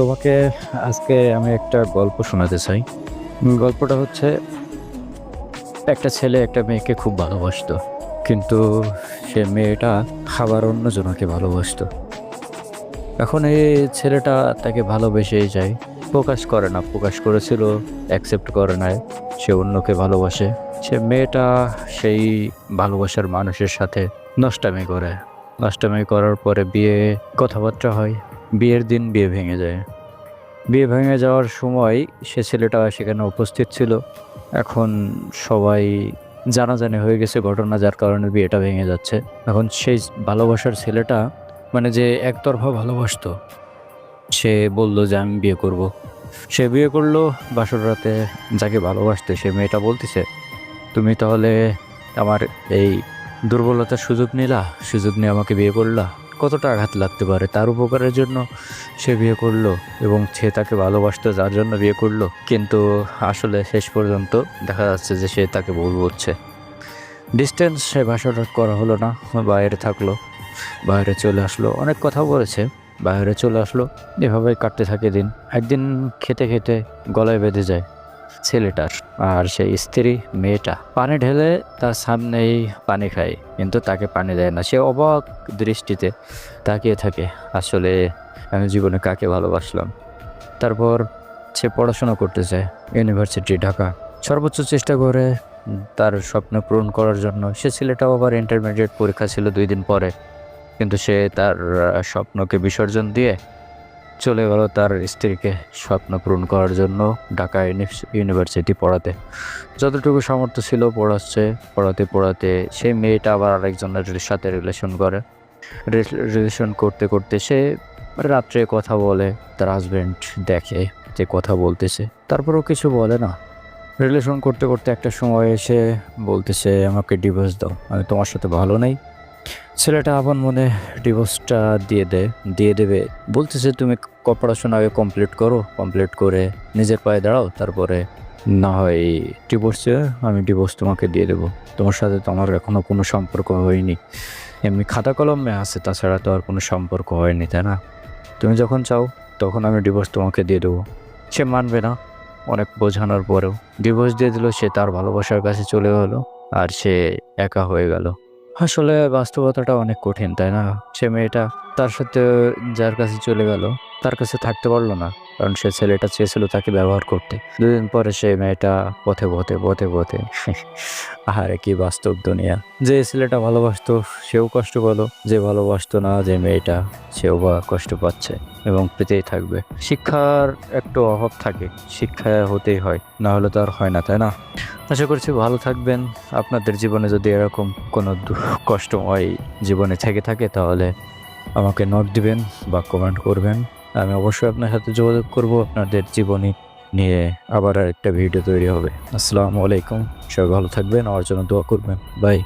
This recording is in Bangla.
তোমাকে আজকে আমি একটা গল্প শোনাতে চাই। গল্পটা হচ্ছে একটা ছেলে একটা মেয়েকে খুব ভালোবাসতো, কিন্তু সে মেয়েটা আবার অন্যজনকে ভালোবাসতো। এখন এই ছেলেটা তাকে ভালোবেসেই যায়, প্রকাশ করে না, প্রকাশ করেছিল, অ্যাকসেপ্ট করে নাই, সে অন্যকে ভালোবাসে। সে মেয়েটা সেই ভালোবাসার মানুষের সাথে নষ্টামি করে। নষ্টামি করার পরে বিয়ে কথাবার্তা হয়। বিয়ের দিন বিয়ে ভেঙে যায়। বিয়ে ভেঙে যাওয়ার সময় সে ছেলেটা সেখানে উপস্থিত ছিল। এখন সবাই জানাজানি হয়ে গেছে ঘটনা, যার কারণে বিয়েটা ভেঙে যাচ্ছে। এখন সেই ভালোবাসার ছেলেটা, মানে যে একতরফা ভালোবাসতো, সে বলল যে আমি বিয়ে করব। সে বিয়ে করলো বাসর রাতে। যাকে ভালোবাসতে সে মেয়েটা বলতেছে, তুমি তাহলে আমার এই দুর্বলতার সুযোগ নিলা, সুযোগ নিয়ে আমাকে বিয়ে করলা। কতটা আঘাত লাগতে পারে, তার উপকারের জন্য সে বিয়ে করলো এবং সে তাকে ভালোবাসতো যার জন্য বিয়ে করলো। কিন্তু আসলে শেষ পর্যন্ত দেখা যাচ্ছে যে সে তাকে ভুল বুঝছে। ডিস্টেন্স, সে ভাষাটা করা হলো না, বাইরে থাকলো, বাইরে চলে আসলো, অনেক কথা বলেছে, বাইরে চলে আসলো। এভাবেই কাটতে থাকে দিন। একদিন খেতে খেতে গলায় বেঁধে যায় ছেলেটার, আর সেই স্ত্রী মেয়েটা পানি ঢেলে তার সামনেই পানি খায়, কিন্তু তাকে পানি দেয় না। সে অবাক দৃষ্টিতে তাকিয়ে থাকে, আসলে আমি জীবনে কাকে ভালোবাসলাম। তারপর সে পড়াশোনা করতে চায়, ইউনিভার্সিটি ঢাকা। সর্বোচ্চ চেষ্টা করে তার স্বপ্ন পূরণ করার জন্য। সে ছেলেটাও আবার ইন্টারমিডিয়েট পরীক্ষা ছিল 2 দিন পরে, কিন্তু সে তার স্বপ্নকে বিসর্জন দিয়ে চলে গেল তার স্ত্রীকে স্বপ্ন পূরণ করার জন্য ঢাকা ইউনিভার্সিটি পড়াতে। যতটুকু সামর্থ্য ছিল পড়াচ্ছে। পড়াতে পড়াতে সেই মেয়েটা আবার আরেকজনের সাথে রিলেশন করে। রিলেশন করতে করতে সে রাত্রে কথা বলে, তার হাজব্যান্ড দেখে যে কথা বলতেছে, তারপরেও কিছু বলে না। রিলেশন করতে করতে একটা সময় এসে বলতেছে, আমাকে ডিভোর্স দাও, আমি তোমার সাথে ভালো নেই। ছেলেটা আপন মনে ডিভোর্সটা দিয়ে দেবে। বলতেছে, তুমি পড়াশোনা আগে কমপ্লিট করো, কমপ্লিট করে নিজের পায়ে দাঁড়াও, তারপরে না হয় আমি ডিভোর্স তোমাকে দিয়ে দেবো। তোমার সাথে তো আমার এখনো কোনো সম্পর্ক হয়নি, এমনি খাতা কলমে আছে, তাছাড়া তো আর কোনো সম্পর্ক হয়নি, তাই না? তুমি যখন চাও তখন আমি ডিভোর্স তোমাকে দিয়ে দেবো। সে মানবে না। অনেক বোঝানোর পরেও ডিভোর্স দিয়ে দিল। সে তার ভালোবাসার কাছে চলে গেল, আর সে একা হয়ে গেল। আসলে বাস্তবতাটা অনেক কঠিন, তাই না? সে মেয়েটা তার সাথে যার কাছে চলে গেল, তার কাছে থাকতে পারলো না, কারণ সে ছেলেটা চেয়েছিল তাকে ব্যবহার করতে। 2 দিন পরে সে মেয়েটা পথে পথে পথে পথে আহারে কি বাস্তব দুনিয়া! যে ছেলেটা ভালোবাসতো সেও কষ্ট পেলো, যে ভালোবাসতো না যে মেয়েটা, সেও বা কষ্ট পাচ্ছে এবং পেতেই থাকবে। শিক্ষার একটু অভাব থাকে, শিক্ষা হতেই হয়, না হলে তো আর হয় না, তাই না? আশা করছি ভালো থাকবেন। আপনাদের জীবনে যদি এরকম কোনো কষ্টময় জীবনে থেকে থাকে, তাহলে আমাকে নোট দিবেন বা কমেন্ট করবেন। আমি অবশ্যই আপনার সাথে যোগাযোগ করব। আপনাদের জীবনী নিয়ে আবার একটা ভিডিও তৈরি হবে। আসসালামু আলাইকুম। সবাই ভালো থাকবেন, আমার জন্য দোয়া করবেন। বাই।